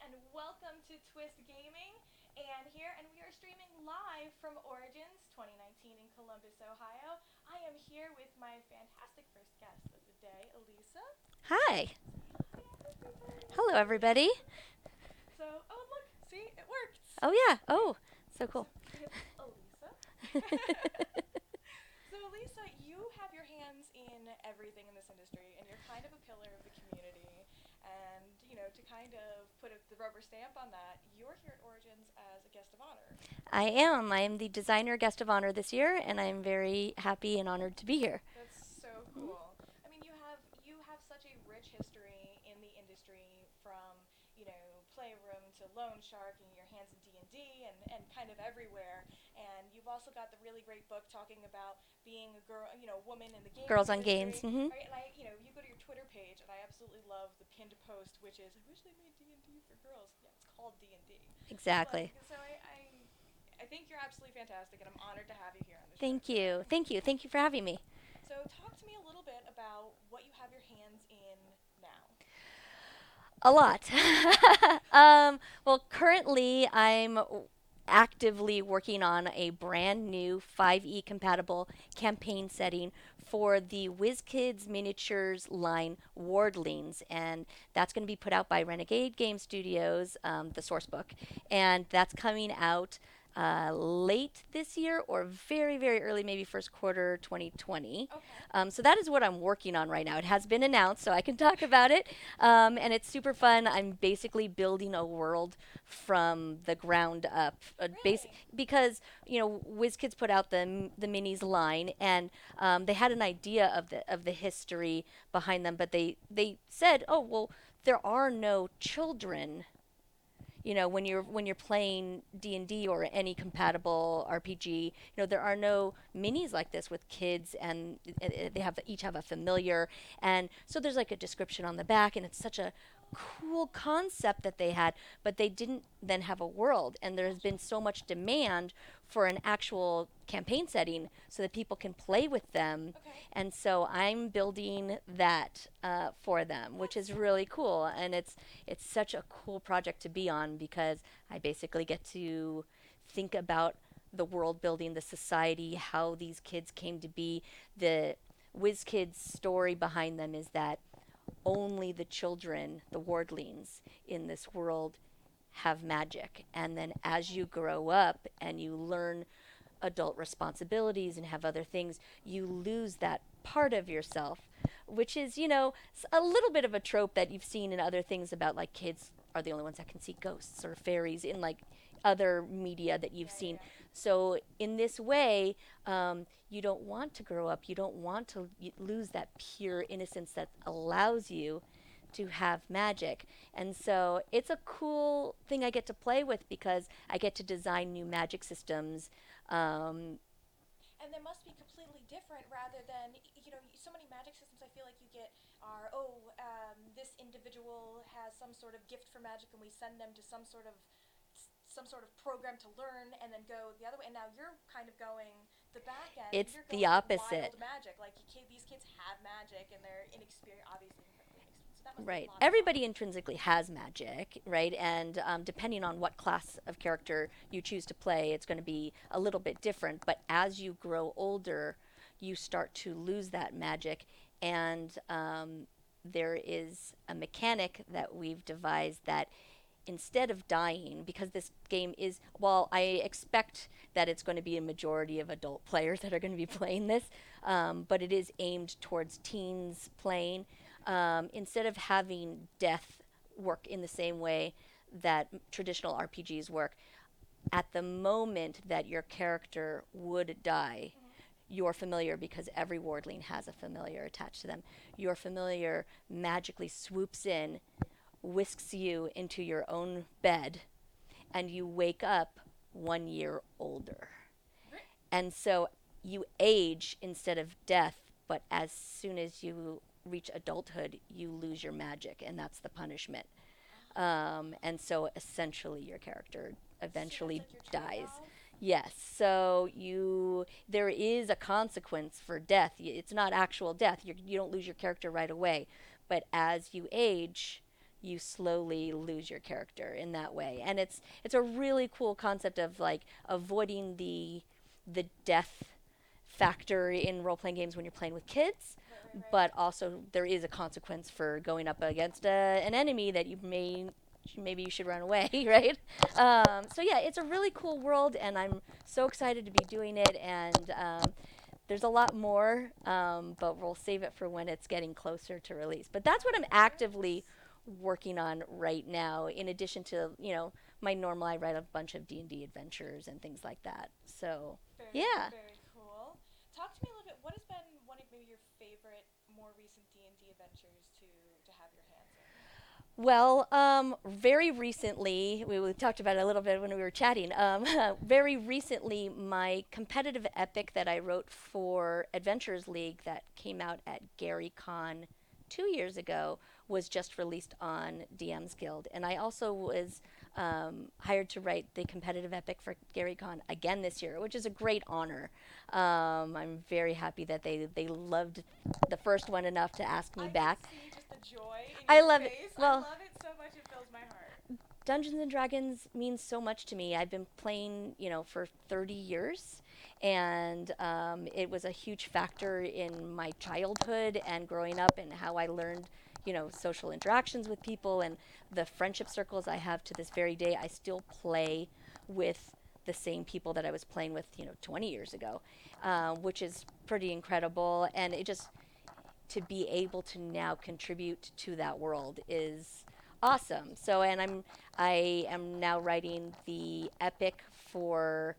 and welcome to Twist Gaming. And we are streaming live from Origins 2019 in Columbus, Ohio. I am here with my fantastic first guest of the day, Elisa. Hi. Say hi, Hello, everybody. everybody. Oh look, see, it worked. Oh, yeah. Oh, so So cool. we have Elisa. So, Lisa, you have your hands in everything in this industry, and you're kind of a pillar of the community. And, to kind of put the rubber stamp on that, you're here at Origins as a guest of honor. I am. I am the designer guest of honor this year, and I'm very happy and honored to be here. That's so cool. I mean, you have such a rich history in the industry from, Playroom to Loan Shark and your hands in D&D and kind of everywhere. And you've also got the really great book talking about being a girl, woman in the gaming Girls on Games. industry. Hmm. Right? And you go to your Twitter page and I absolutely love the pinned post which is I wish they made D&D for girls. Yeah, it's called D&D. Exactly. So I think you're absolutely fantastic and I'm honored to have you here on the show Thank today. you. Thank you. Thank you for having me. So, talk to me a little bit about what you have your hands in now. A lot. Well, currently, I'm actively working on a brand new 5e compatible campaign setting for the WizKids Miniatures line Wardlings, and that's going to be put out by Renegade Game Studios, the source book, and that's coming out late this year or very, very early, maybe first quarter 2020. Okay. So that is what I'm working on right now. It has been announced, so I can talk about it. And it's super fun. I'm basically building a world from the ground up. Really? Because WizKids put out the minis line, and they had an idea of the history behind them, but they said, oh well, there are no children when you're playing D&D or any compatible RPG, there are no minis like this with kids, and they have each have a familiar, and so there's like a description on the back, and it's such a cool concept that they had, but they didn't then have a world, and there's Gotcha. been so much demand for an actual campaign setting so that people can play with them, Okay. and so I'm building that for them, which That's is really cool, and it's such a cool project to be on because I basically get to think about the world building, the society, how these kids came to be. The Whiz Kids story behind them is that only the children, the wardlings in this world, have magic. And then as you grow up and you learn adult responsibilities and have other things, you lose that part of yourself, which is, a little bit of a trope that you've seen in other things about like kids are the only ones that can see ghosts or fairies in like other media that you've yeah, yeah, seen. yeah. So in this way, you don't want to grow up. You don't want to lose that pure innocence that allows you to have magic. And so it's a cool thing I get to play with because I get to design new magic systems. Um, And they must be completely different rather than, so many magic systems I feel like you get are, this individual has some sort of gift for magic and we send them to some sort of program to learn and then go the other way. And now you're kind of going the back end and it's you're the going opposite. wild magic. Like these kids have magic and they're inexperienced, obviously incredibly inexperienced. So that must be a Right. lot of fun. Everybody intrinsically has magic, right? And depending on what class of character you choose to play, it's going to be a little bit different. But as you grow older, you start to lose that magic. And there is a mechanic that we've devised that instead of dying, because this game is, well, I expect that it's going to be a majority of adult players that are going to be playing this, but it is aimed towards teens playing. Instead of having death work in the same way that traditional RPGs work, at the moment that your character would die, Mm-hmm. your familiar, because every wardling has a familiar attached to them, your familiar magically swoops in, whisks you into your own bed, and you wake up 1 year older. And so you age instead of death, but as soon as you reach adulthood, you lose your magic, and that's the punishment. And so essentially, your character So it's eventually like your dies. trade-off. Yes, so there is a consequence for death. It's not actual death. You don't lose your character right away, but as you age, you slowly lose your character in that way. And it's a really cool concept of like avoiding the death factor in role playing games when you're playing with kids, Right, right, right. but also there is a consequence for going up against an enemy that you may maybe you should run away, right? So yeah, it's a really cool world, and I'm so excited to be doing it. And there's a lot more, but we'll save it for when it's getting closer to release. But that's what I'm No actively worries. working on right now. In addition to my normal, I write a bunch of D&D adventures and things like that. So Very, yeah. very cool. Talk to me a little bit. What has been one of maybe your favorite, more recent D&D adventures to have your hands in? Well, very recently, we talked about it a little bit when we were chatting. Very recently, my competitive epic that I wrote for Adventures League that came out at GaryCon 2 years ago was just released on DM's Guild. And I also was hired to write the competitive epic for GaryCon again this year, which is a great honor. I'm very happy that they loved the first one enough to ask me I can back. see just the joy in I your love it. face. I Well, love it so much it fills my heart. Dungeons and Dragons means so much to me. I've been playing, for 30 years, and it was a huge factor in my childhood and growing up, and how I learned, social interactions with people and the friendship circles I have to this very day. I still play with the same people that I was playing with, 20 years ago, which is pretty incredible. And it just to be able to now contribute to that world is awesome. So, and I am now writing the epic for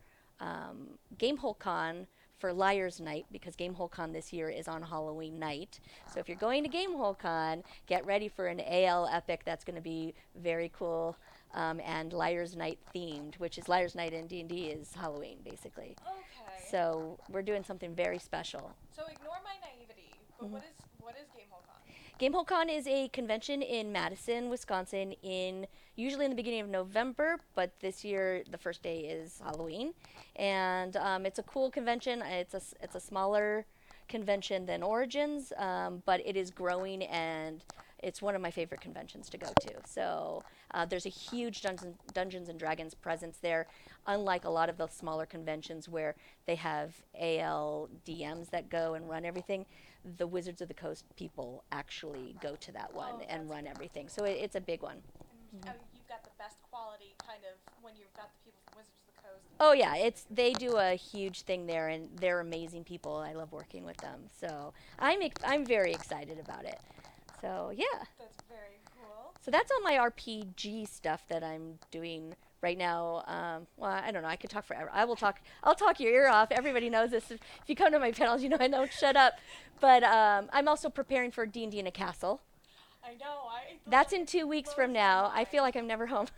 Gamehole Con for Liar's Night, because Gamehole Con this year is on Halloween night. So if you're going to Gamehole Con, get ready for an AL epic that's going to be very cool, and Liar's Night themed, which is Liar's Night in D&D is Halloween basically. Okay. So we're doing something very special. So ignore my naivety, but Mhm. what is Gamehole Con? Gamehole Con is a convention in Madison, Wisconsin, in usually in the beginning of November, but this year the first day is Halloween, and it's a cool convention. It's a smaller convention than Origins, but it is growing, and it's one of my favorite conventions to go to. So there's a huge Dungeons and Dragons presence there, unlike a lot of the smaller conventions where they have AL DMs that go and run everything. The Wizards of the Coast people actually go to that one Oh, and that's run very everything. So cool. it's a big one. And you've got the best quality kind of when you've got the people from Wizards of the Coast and Oh D&D yeah, coming it's together. they do a huge thing there, and they're amazing people. I love working with them. So I'm very excited about it. So yeah. That's very cool. So that's all my RPG stuff that I'm doing right now. Well, I don't know. I could talk forever. I will talk. I'll talk your ear off. Everybody knows this. If you come to my panels, you know I don't shut up. But I'm also preparing for D&D in a castle. I know. That's in 2 weeks Blows from my now. I feel mind. like I'm never home.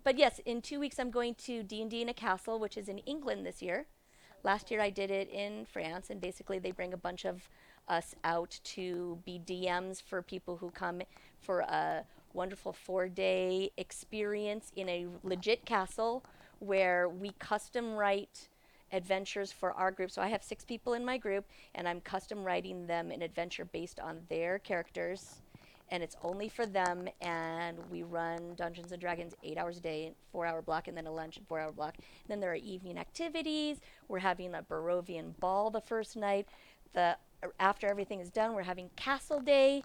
But yes, in 2 weeks I'm going to D&D in a castle, which is in England this year. So Last year cool. I did it in France, and basically they bring a bunch of us out to be DMs for people who come for a wonderful 4-day experience in a legit castle where we custom write adventures for our group. So I have 6 people in my group, and I'm custom writing them an adventure based on their characters, and it's only for them. And we run Dungeons and Dragons 8 hours a day, 4-hour block, and then a lunch and 4-hour block. And then there are evening activities. We're having a Barovian ball the first night. The After everything is done, we're having Castle Day,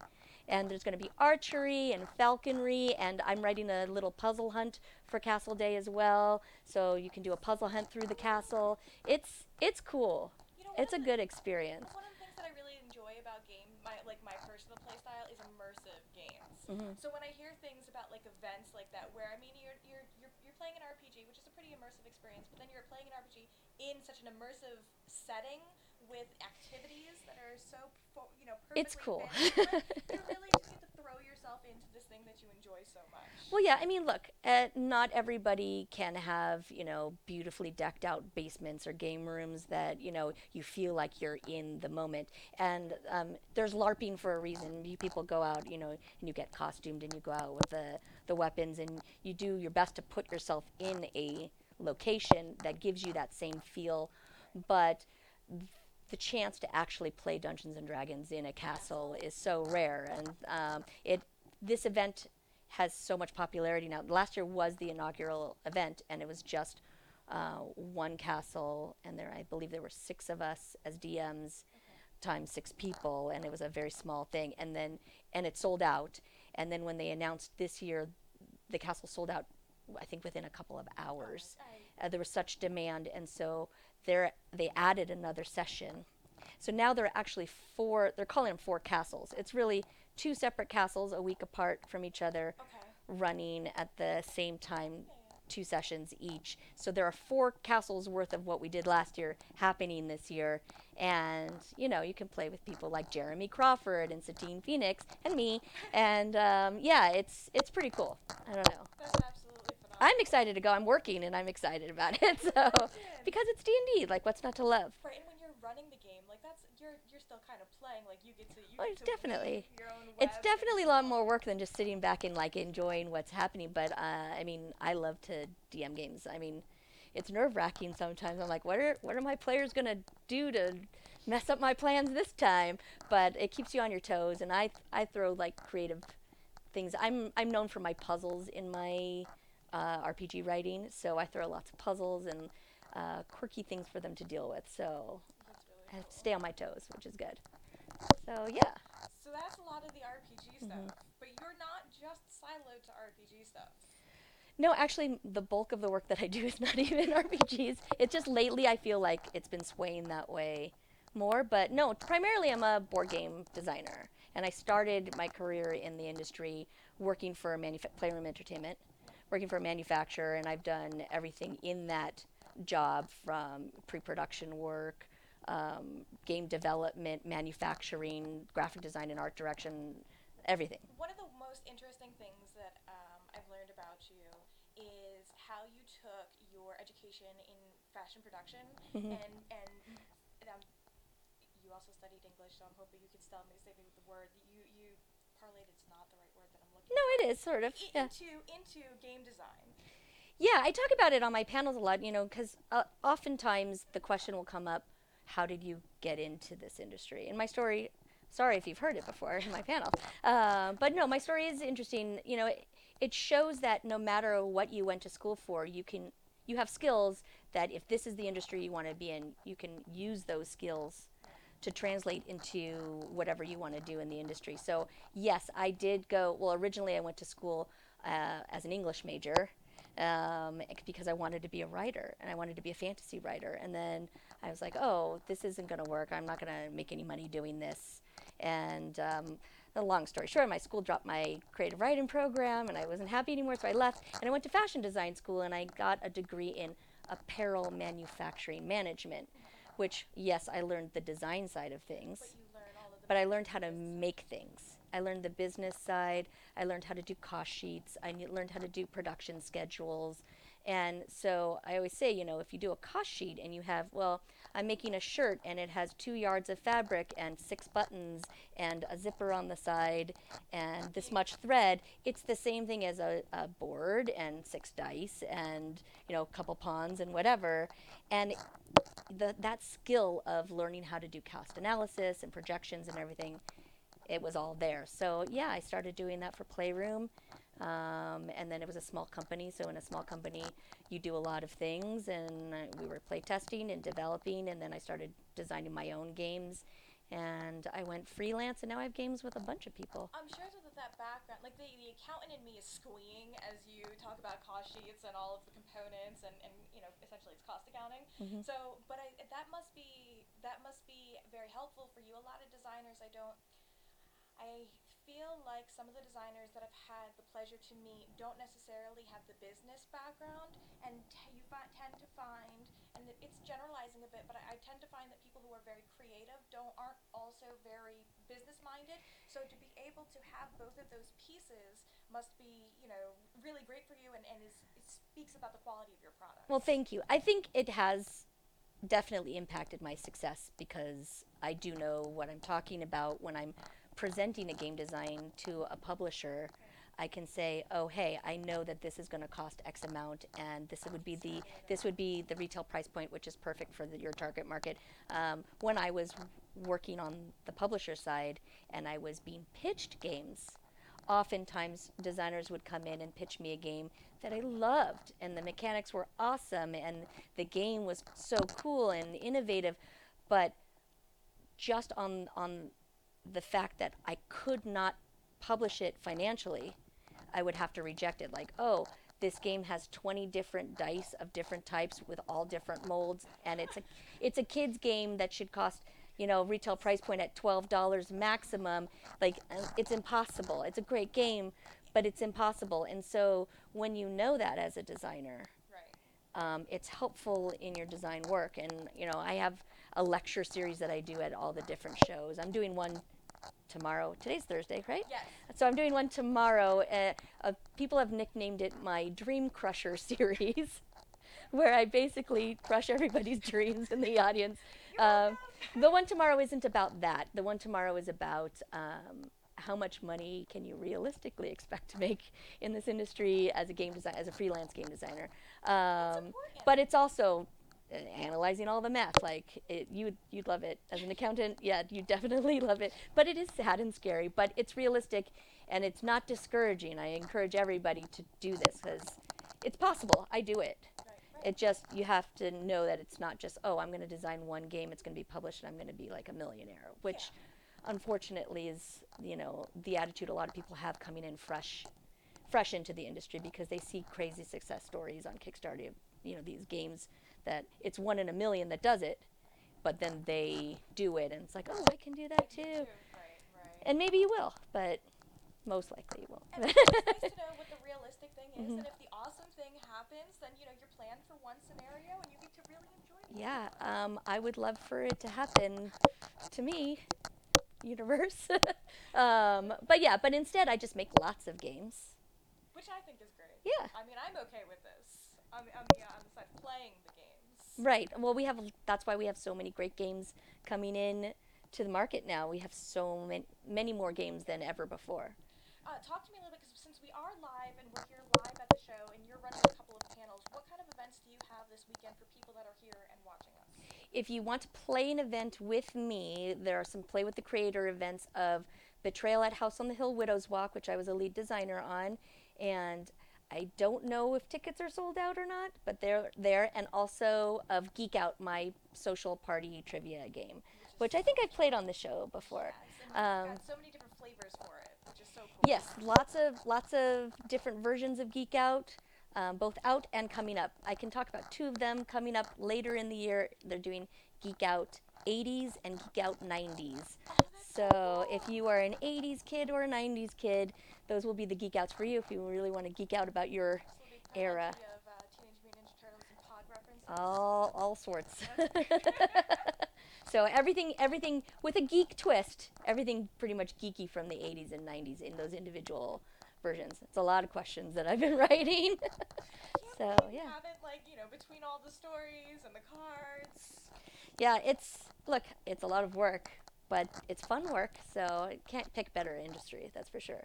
and there's going to be archery and falconry. And I'm writing a little puzzle hunt for Castle Day as well, so you can do a puzzle hunt through the castle. It's cool. You know, It's a good experience. one of the things that I really enjoy about my personal play style is immersive games. Hmm. So when I hear things about like events like that, where I mean you're playing an RPG, which is a pretty immersive experience, but then you're playing an RPG in such an immersive setting with activities that are so It's perfectly cool. fancy for it, you really just get to throw yourself into this thing that you enjoy so much. Well, yeah, I mean, look, not everybody can have, beautifully decked out basements or game rooms that, you feel like you're in the moment. And there's LARPing for a reason. You people go out, and you get costumed, and you go out with the weapons, and you do your best to put yourself in a location that gives you that same feel. But the chance to actually play Dungeons and Dragons in a castle is so rare, and it this event has so much popularity now. Last year was the inaugural event, and it was just one castle, and I believe there were 6 of us as DMs Okay. times 6 people, and it was a very small thing. And it sold out. And then when they announced this year, the castle sold out, I think within a couple of Oh, hours. I There was such demand, and so they added another session. So now there are actually four. They're calling them 4 castles. It's really 2 separate castles, a week apart from each other, okay. running at the same time, Yeah, yeah. 2 sessions each. So there are 4 castles worth of what we did last year happening this year. And, you can play with people like Jeremy Crawford and Satine Phoenix and me. And yeah, it's pretty cool. I don't know. That's absolutely I'm phenomenal. excited to go. I'm working and I'm excited about it. So Imagine. because it's D&D, like what's not to love? Right, and when you're running the game, like that's you're still kind of playing. Like you Well, get it's to weave definitely your own it's web definitely a into lot all more of work it. than just sitting back and like enjoying what's happening. But I mean, I love to DM games. I mean, it's nerve wracking sometimes. I'm like, what are my players gonna do to mess up my plans this time? But it keeps you on your toes, and I throw like creative things. I'm known for my puzzles in my RPG writing, so I throw lots of puzzles and quirky things for them to deal with. So That's really I have to cool. stay on my toes, which is good. So yeah. So that's a lot of the RPG Hmm. stuff, but you're not just siloed to RPG stuff. No, actually, the bulk of the work that I do is not even RPGs. It's just lately I feel like it's been swaying that way more. But no, primarily I'm a board game designer. And I started my career in the industry working for a Playroom Entertainment, working for a manufacturer, and I've done everything in that job from pre production work, game development, manufacturing, graphic design, and art direction, everything. One of the most interesting things that I've learned about you is how you took your education in fashion production Hmm. and you also studied English, so I'm hoping you can still save me with the word. You parlayed. It's not the right word that I'm looking No, for. it is sort of. Yeah. Into game design. Yeah, I talk about it on my panels a lot, because oftentimes the question will come up, how did you get into this industry? And my story, sorry if you've heard it before in my panel, but no, my story is interesting. It shows that no matter what you went to school for, you have skills that if this is the industry you want to be in, you can use those skills to translate into whatever you want to do in the industry. So yes, I did go. Well, originally I went to school as an English major because I wanted to be a writer and I wanted to be a fantasy writer. And then I was like, oh, this isn't going to work. I'm not going to make any money doing this. And the long story short, my school dropped my creative writing program and I wasn't happy anymore, so I left and I went to fashion design school and I got a degree in apparel manufacturing management, Okay. which, yes, I learned the design side of But things, you learn all of the but I learned how to business side. make things. I learned the business side. I learned how to do cost sheets. Learned how to do production schedules. And so I always say, if you do a cost sheet and you have, well, I'm making a shirt and it has 2 yards of fabric and 6 buttons and a zipper on the side and this much thread, it's the same thing as a board and 6 dice and, a couple pawns and whatever. And that skill of learning how to do cost analysis and projections and everything, it was all there. So yeah, I started doing that for Playroom, and then it was a small company. So in a small company, you do a lot of things, and we were play testing and developing, and then I started designing my own games, and I went freelance, and now I have games with a bunch of people. I'm sure that background, like the accountant in me is squeeing as you talk about cost sheets and all of the components and essentially it's cost accounting. Hmm. So, but that must be very helpful for you. A lot of designers I feel like some of the designers that I've had the pleasure to meet don't necessarily have the business background, and tend to find, and it's generalizing a bit, but I tend to find that people who are very creative aren't also very business minded. So to be able to have both of those pieces must be, really great for you, and it speaks about the quality of your Well, products. thank you. I think it has definitely impacted my success because I do know what I'm talking about when I'm presenting a game design to a publisher. Right. I can say, "Oh, hey, I know that this is going to cost X amount, and Scale it this up. would be the retail price point, which is perfect for your target market." When I was working on the publisher side and I was being pitched games, oftentimes designers would come in and pitch me a game that I loved, and the mechanics were awesome, and the game was so cool and innovative, but just on the fact that I could not publish it financially, I would have to reject it. Like, oh, this game has 20 different dice of different types with all different molds, and it's a kids game that should cost, retail price point at $12 maximum. Like, it's impossible. It's a great game, but it's impossible. And so when you know that as a designer, it's helpful in your design work. And I have a lecture series that I do at all the different shows. I'm doing one tomorrow. Today's Thursday, right? Yes. So I'm doing one tomorrow. People have nicknamed it my Dream Crusher series, where I basically crush everybody's dreams in the audience. The one tomorrow isn't about that. The one tomorrow is about how much money can you realistically expect to make in this industry as a freelance game designer. But it's also analyzing all the math. Like, you'd love it as an accountant. Yeah, you definitely love it. But it is sad and scary. But it's realistic, and it's not discouraging. I encourage everybody to do this because it's possible. I do it. It just, you have to know that it's not just, oh, I'm going to design one game, it's going to be published, and I'm going to be like a millionaire, which unfortunately is, the attitude a lot of people have coming in fresh into the industry because they see crazy success stories on Kickstarter, these games that it's 1 in a million that does it, but then they do it, and it's like, oh, I can do that too. Right. And maybe you will, but most likely you won't. And it's nice to know what the realistic thing is, and if the awesome thing happens, then you're planned for one scenario, and you get to really enjoy it. Yeah, I would love for it to happen to me, universe. But instead I just make lots of games. Which I think is great. Yeah. I mean, I'm okay with this. On the side playing the games. Right. Well, that's why we have so many great games coming in to the market now. We have so many more games than ever before. Talk to me a little bit, because since we are live and we're here live at the show and you're running a couple of panels, what kind of events do you have this weekend for people that are here and watching us? If you want to play an event with me, there are some Play with the Creator events of Betrayal at House on the Hill Widow's Walk, which I was a lead designer on, and I don't know if tickets are sold out or not, but they're there, and also of Geek Out, my social party trivia game, which I think I've played on the show before. Yes, and you've got so many different flavors for it, which is so cool. Yes, lots of different versions of Geek Out, both out and coming up. I can talk about 2 of them coming up later in the year. They're doing Geek Out 80s and Geek Out 90s. So if you are an 80s kid or a 90s kid, those will be the Geek Outs for you if you really want to geek out about your era. Teenage Mutant Ninja Turtles and Pod references. All sorts. So everything with a geek twist, everything pretty much geeky from the 80s and 90s in those individual versions. It's a lot of questions that I've been writing. So, yeah. You have it, between all the stories and the cards. Yeah, it's a lot of work, but it's fun work, so I can't pick better industry, that's for sure.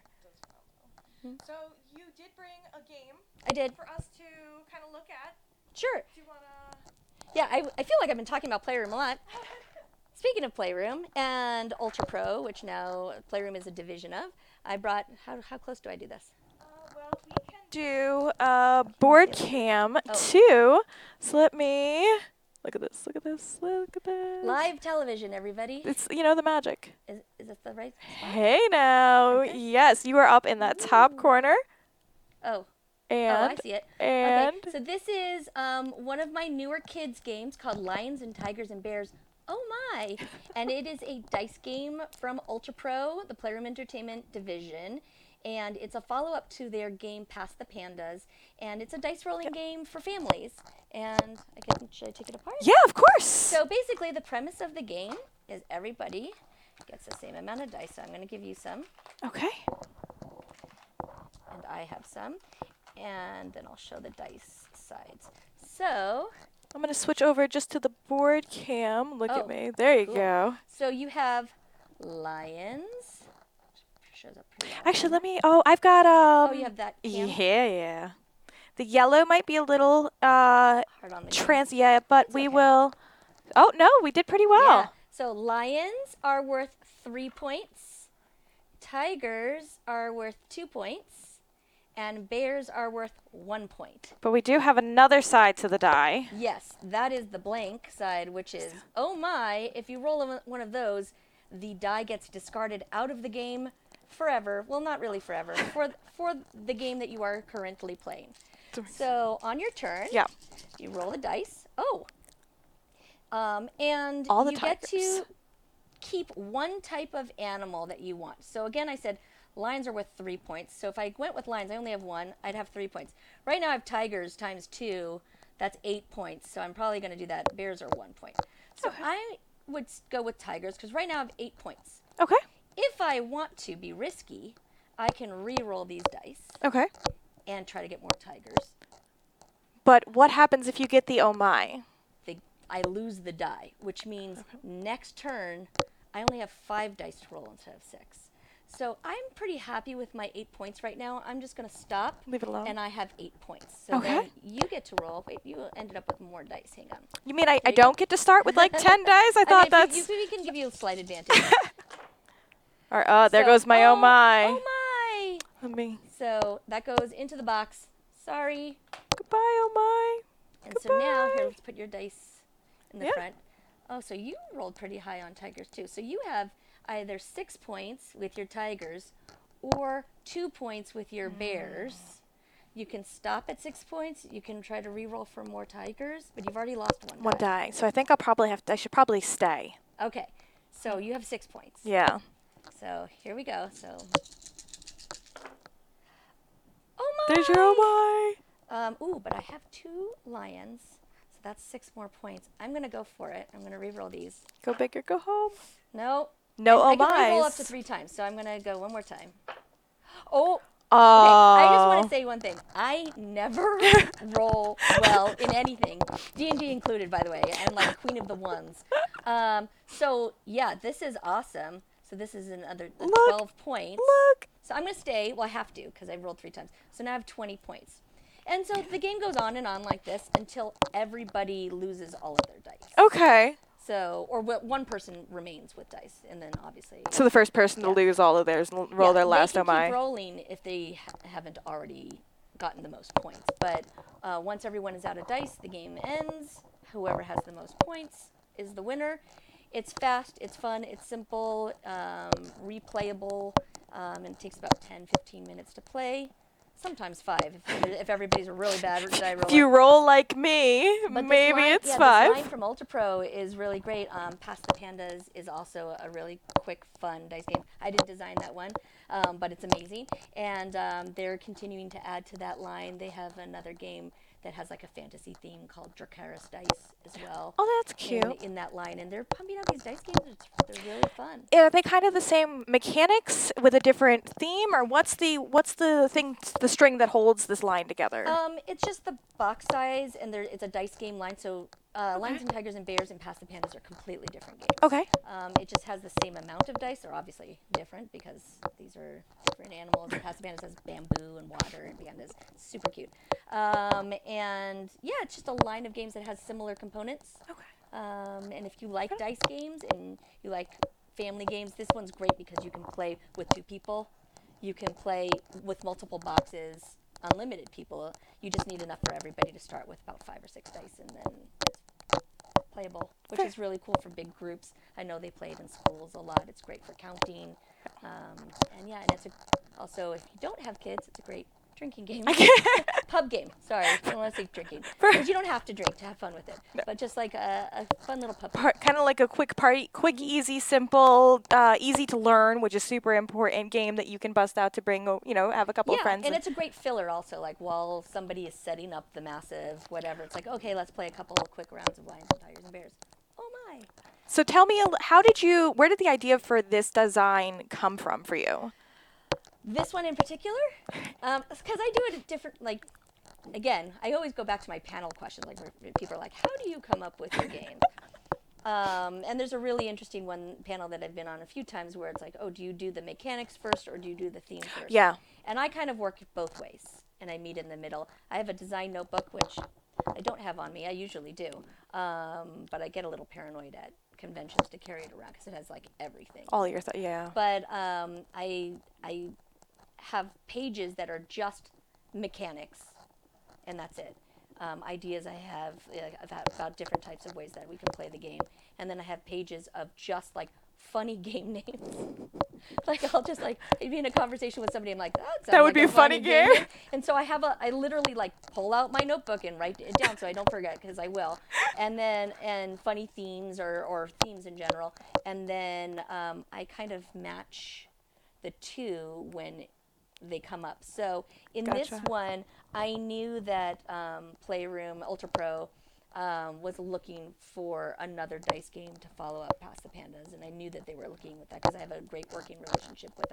So you did bring a game. I did. For us to kind of look at. Sure. Do you want to? Yeah, I feel like I've been talking about Playroom a lot. Speaking of Playroom and Ultra Pro, which now Playroom is a division of, I brought, how close do I do this? Well, we can do board cam too. So let me, look at this. Live television, everybody. It's, the magic. Is this the right spot? Hey now. Okay. Yes, you are up in that top corner. Oh. And, I see it. And okay, so this is one of my newer kids games called Lions and Tigers and Bears. Oh my! And it is a dice game from Ultra Pro, the Playroom Entertainment division, and it's a follow-up to their game Past the Pandas, and it's a dice rolling game for families. And should I take it apart? Yeah, of course. So basically, the premise of the game is everybody gets the same amount of dice. So I'm going to give you some. Okay. And I have some. And then I'll show the dice sides. So I'm going to switch over just to the board cam. Look at me. There you go. So you have lions. Shows up pretty well. Actually, I've got you have that cam? Yeah. The yellow might be a little hard on the but we will. Oh, no, we did pretty well. Yeah. So lions are worth 3 points. tigers are worth 2 points, and bears are worth 1 point. But we do have another side to the die. Yes, that is the blank side, which is, oh my, if you roll one of those, the die gets discarded out of the game forever. Well, not really forever, for the game that you are currently playing. So on your turn, Yeah. you roll the dice. Oh. And All the you tigers. get to keep one type of animal that you want. So again, I said lions are worth 3 points. So if I went with lions, I only have 1, I'd have 3 points. Right now I have tigers times 2. That's 8 points. So I'm probably going to do that. Bears are 1 point. So Okay. I would go with tigers because right now I have 8 points. Okay. If I want to be risky, I can re-roll these dice Okay. and try to get more tigers. But what happens if you get the oh my? I lose the die, which means next turn I only have 5 dice to roll instead of 6. So I'm pretty happy with my 8 points right now. I'm just going to stop. Leave it alone. And I have 8 points. So Okay. then you get to roll. Wait, you ended up with more dice. Hang on. You mean I don't get to start with like 10 dice? I thought that's... We can give you a slight advantage. Or, there goes my oh my. Oh my! Let me... So that goes into the box. Sorry. Goodbye, oh my. And so now, Goodbye. here, let's put your dice in the front. Oh, so you rolled pretty high on tigers, too. So you have either 6 points with your tigers or 2 points with your bears. You can stop at 6 points. You can try to re-roll for more tigers, but you've already lost one die. So I think I should probably stay. Okay. So you have 6 points. Yeah. So here we go. So. Oh, my! There's your oh my. Ooh, but I have 2 lions. So that's 6 more points. I'm going to go for it. I'm going to re-roll these. Go big or go home. No. No I oh can re-roll up my's. to 3 times, so I'm going to go one more time. Oh. Oh. Okay, I just want to say one thing. I never roll well in anything, D&D included, by the way. I'm like Queen of the Ones. So, yeah, this is awesome. So this is another 12 points. Look. So I'm going to stay. Well, I have to because I rolled 3 times. So now I have 20 points. And so the game goes on and on like this until everybody loses all of their dice. Okay. So, or one person remains with dice, and then obviously. So the first person to lose all of theirs and roll their last oh they can my. keep rolling if they haven't already gotten the most points. But once everyone is out of dice, the game ends. Whoever has the most points is the winner. It's fast, it's fun, it's simple, replayable, and it takes about 10-15 minutes to play. Sometimes 5 if everybody's a really bad die roller. If you roll like me, But maybe it's 5. This line from Ultra Pro is really great. Past the Pandas is also a really quick, fun dice game. I didn't design that one, but it's amazing. And they're continuing to add to that line. They have another game that has like a fantasy theme called Dracaris Dice as well. Oh, that's cute. In that line. And they're pumping out these dice games. They're really fun. Are they kind of the same mechanics with a different theme, or what's the thing, the string that holds this line together? It's just the box size, and it's a dice game line. So Lions and Tigers and Bears and Past the Pandas are completely different games. Okay. It just has the same amount of dice. They're obviously different because these are different animals. Past the Pandas has bamboo and water, and Pandas super cute. And yeah, it's just a line of games that has similar components. Okay. And if you like dice games and you like family games, this one's great because you can play with 2 people. You can play with multiple boxes, unlimited people. You just need enough for everybody to start with about 5 or 6 dice, and then it's playable, which is really cool for big groups. I know they play it in schools a lot. It's great for counting. And yeah, and it's also, if you don't have kids, it's a great drinking game. Pub game. Sorry, I don't want to say drinking. Because you don't have to drink to have fun with it. No. But just like a fun little pub game. Kind of like a quick party, quick, easy, simple, easy to learn, which is super important game that you can bust out to bring, have a couple of friends. Yeah, and it's a great filler also. Like while somebody is setting up the massive whatever, it's like, okay, let's play a couple of quick rounds of Lions and Tigers and Bears. Oh my. So tell me, where did the idea for this design come from for you? This one in particular? Because I do it at different, again, I always go back to my panel questions, like where people are like, how do you come up with your games? And there's a really interesting panel that I've been on a few times where it's like, oh, do you do the mechanics first or do you do the theme first? Yeah. And I kind of work both ways, and I meet in the middle. I have a design notebook, which I don't have on me. I usually do. But I get a little paranoid at conventions to carry it around because it has like everything. All your yeah. But I have pages that are just mechanics, and that's it. Ideas I have about different types of ways that we can play the game, and then I have pages of just like funny game names. Like I'll just like be in a conversation with somebody, I'm like, That would like be a funny game. name. And so I literally like pull out my notebook and write it down so I don't forget, because I will. And funny themes or themes in general, and then I kind of match the two when they come up. So in this Gotcha. one, I knew that Playroom Ultra Pro was looking for another dice game to follow up past the Pandas, and I knew that they were looking with that because I have a great working relationship with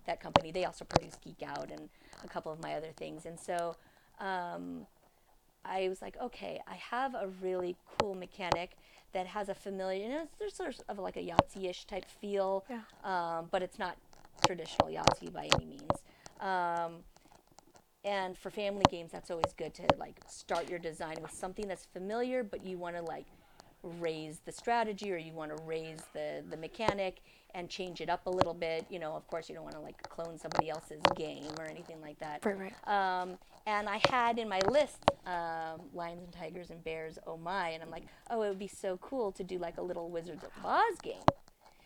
that company. They also produce Geek Out and a couple of my other things, and so I was like, okay, I have a really cool mechanic that has a familiar, there's sort of like a Yahtzee-ish type feel, but it's not traditional Yahtzee by any means. And for family games, that's always good to like start your design with something that's familiar, but you want to like raise the strategy, or you want to raise the mechanic and change it up a little bit. Of course, you don't want to like clone somebody else's game or anything like that. Right. And I had in my list Lions and Tigers and Bears, oh my, and I'm like, oh, it would be so cool to do like a little Wizards of Oz game.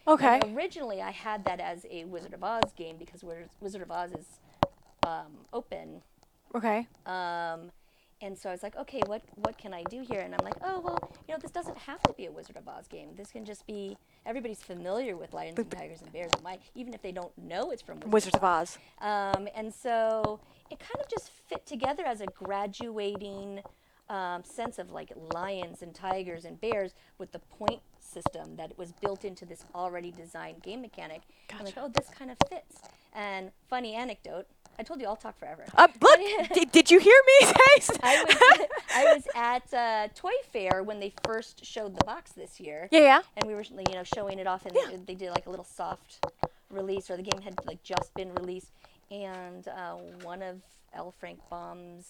Okay. And originally, I had that as a Wizard of Oz game because Wizard of Oz is open. Okay. And so I was like, okay, what can I do here? And I'm like, oh, well, this doesn't have to be a Wizard of Oz game. This can just be, everybody's familiar with Lions and Tigers and Bears, even if they don't know it's from Wizards of Oz. And so it kind of just fit together as a graduating sense of like lions and tigers and bears with the point system that was built into this already designed game mechanic. Gotcha. I'm like, oh, this kind of fits. And funny anecdote, I told you I'll talk forever. Look, did you hear me? I was at Toy Fair when they first showed the box this year. Yeah. And we were showing it off, and they did like a little soft release, or the game had like just been released, and one of L. Frank Baum's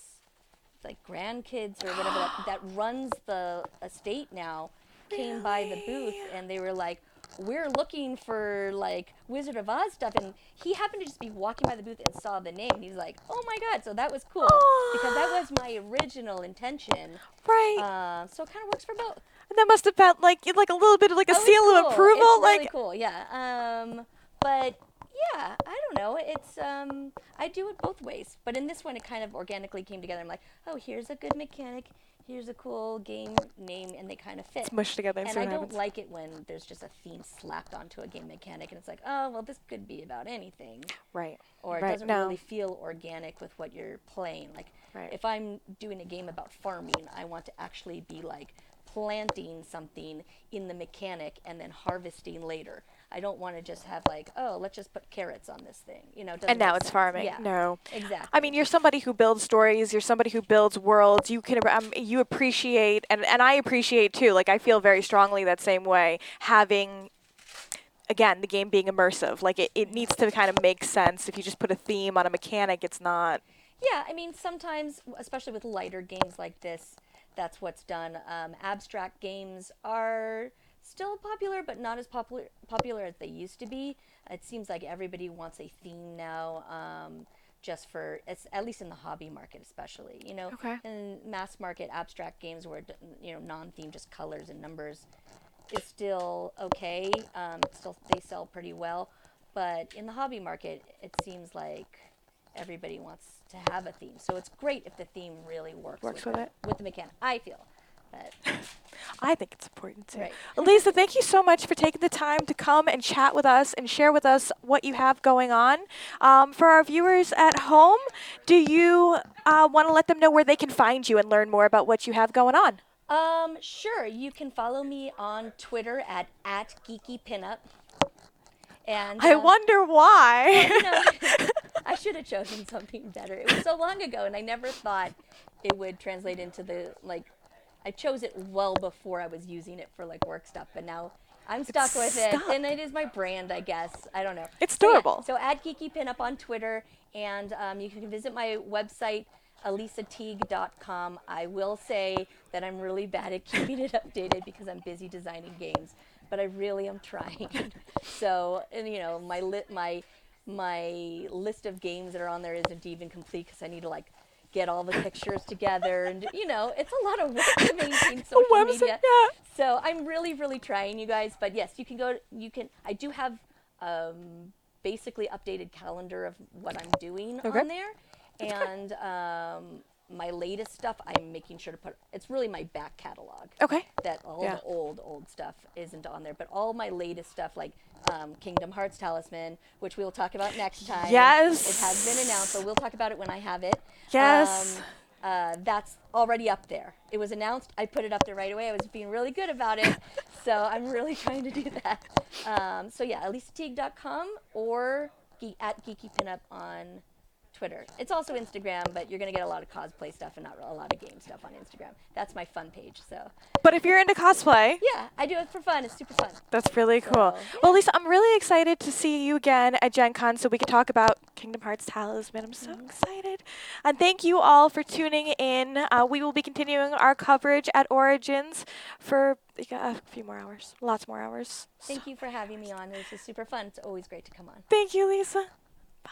like grandkids or whatever that runs the estate now came by the booth, and they were like, we're looking for like Wizard of Oz stuff, and he happened to just be walking by the booth and saw the name, and he's like, oh my god. So that was cool because that was my original intention. Right. So it kind of works for both. And that must have felt like a little bit of like a seal of approval. It's really cool, yeah. But yeah, I don't know. It's I do it both ways. But in this one, it kind of organically came together. I'm like, oh, here's a good mechanic. Here's a cool game name, and they kind of fit. Smushed together. And I don't like it when there's just a theme slapped onto a game mechanic, and it's like, oh, well, this could be about anything. Right. Or it doesn't really feel organic with what you're playing. Like, if I'm doing a game about farming, I want to actually be like planting something in the mechanic and then harvesting later. I don't want to just have like, oh, let's just put carrots on this thing, and now it's farming. Yeah, no, exactly. I mean, you're somebody who builds stories. You're somebody who builds worlds. You can, you appreciate, and I appreciate too. Like, I feel very strongly that same way. Having, again, the game being immersive. Like, it needs to kind of make sense. If you just put a theme on a mechanic, it's not. Yeah, I mean, sometimes, especially with lighter games like this, that's what's done. Abstract games are still popular, but not as popular as they used to be. It seems like everybody wants a theme now, just for, at least in the hobby market especially, Okay. In mass market abstract games where, non-theme, just colors and numbers is still okay. Still, they sell pretty well. But in the hobby market, it seems like everybody wants to have a theme. So it's great if the theme really works with the mechanic, I feel. But I think it's important too. Right. Elisa, thank you so much for taking the time to come and chat with us and share with us what you have going on. For our viewers at home, do you want to let them know where they can find you and learn more about what you have going on? Sure. You can follow me on Twitter at @geekypinup. And I wonder why. I should have chosen something better. It was so long ago, and I never thought it would translate into the, like, I chose it well before I was using it for, like, work stuff, but now I'm stuck with it, and it is my brand, I guess. I don't know. It's adorable. So @geekypinup on Twitter, and you can visit my website, elisateague.com. I will say that I'm really bad at keeping it updated because I'm busy designing games. but I really am trying. So, and you know, my list of games that are on there isn't even complete because I need to like get all the pictures together, and you know, it's a lot of work to maintain social website, media. yeah. So I'm really trying, you guys. But yes, you can go. You can. I do have basically updated calendar of what I'm doing Okay. on there, and my latest stuff I'm making sure to put. It's really my back catalog. Okay. That all Yeah. the old stuff isn't on there, but all my latest stuff like Kingdom Hearts Talisman, which we will talk about next time. Yes. It has been announced, so we'll talk about it when I have it. Yes. That's already up there. It was announced. I put it up there right away. I was being really good about it, so I'm really trying to do that. So yeah, ElisaTeague.com or at Geeky Pinup on Twitter. It's also Instagram, but you're going to get a lot of cosplay stuff and not a lot of game stuff on Instagram. That's my fun page. So But if you're into cosplay, yeah, I do it for fun. It's super fun. that's really cool. So, Well, yeah. Lisa, I'm really excited to see you again at Gen Con so we can talk about Kingdom Hearts Talisman. I'm so excited. And thank you all for tuning in. We will be continuing our coverage at Origins for a few more hours, lots more hours. Thank you for having me on. This is super fun. It's always great to come on. Thank you, Lisa. Bye.